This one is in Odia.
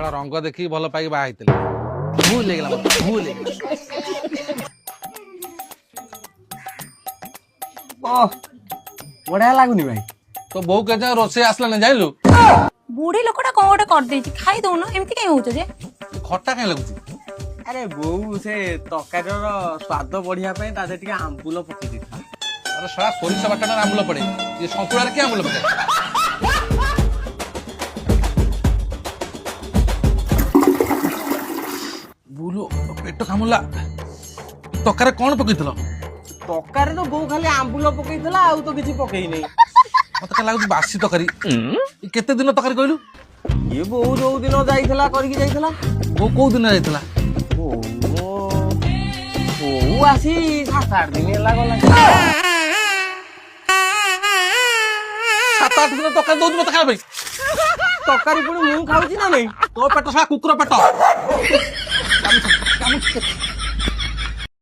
ଶଳା ରଙ୍ଗ ଦେଖିକି ଭଲ ପାଇକି ବାହା ହେଇଥିଲେ ଭୁଲ ହେଇଗଲା ମତେ ଭୁଲ ହେଇଗଲା। ବଢିଆ ଲାଗୁନି ଭାଇ। ତୋ ବୋଉ କେତେ ରୋଷେଇ ଆସିଲାନି ଜାଣିଲୁ? ବୁଢୀ ଲୋକଟା କଣ ଗୋଟେ କରିଦେଇଛି ଖାଇ ଦଉନ ଏମିତି କାଇଁ ହଉଛ ଯେ? ଖଟା କାଇଁ ଲାଗୁଛି? ଆରେ ବୋଉ ସେ ତରକାରୀର ସ୍ୱାଦ ବଢିବା ପାଇଁ ତା ଦେହରେ ଟିକେ ଆମ୍ବୁଲ ପକେଇ ଦେଇଥିଲା। ଆରେ ଶଳା ସୋରିଷ ବାଟଣରେ ଆମ୍ବୁଲ ପଡେ, ଇଏ ସନ୍ତୁଳାରେ କି ଆମ୍ବୁଲ ପଡେ? ବୁଲୁ ପେଟ କାମୁଲା। ତରକାରୀ କଣ ପକେଇଥିଲ? ତରକାରୀର ବୋଉ ଖାଲି ଆମ୍ବୁଲ ପକେଇଥିଲା ଆଉ ତ କିଛି ପକେଇନି। ମତେ କାଇଁ ଲାଗୁଛି ବାସି ତରକାରୀ। କେତେ ଦିନ ତରକାରୀ କହିଲୁ? ଇଏ ବୋଉ ଯୋଉ ଦିନ ଯାଇଥିଲା କରିକି ଯାଇଥିଲା। ବୋଉ କୋଉ ଦିନ ଯାଇଥିଲା? ବୋଉ ଆସି 7-8 ଦିନ ହେଲା ଗଲା। 7-8 ଦିନ ତରକାରୀ ଦଉଛୁ ମତେ ଖାଇବା ପାଇଁ? ତରକାରୀ ପୁଣି ମୁଁ ଖାଉଛି ନା ନାଇଁ? ତୋ ପେଟ ଶଳା କୁକୁର ପେଟ।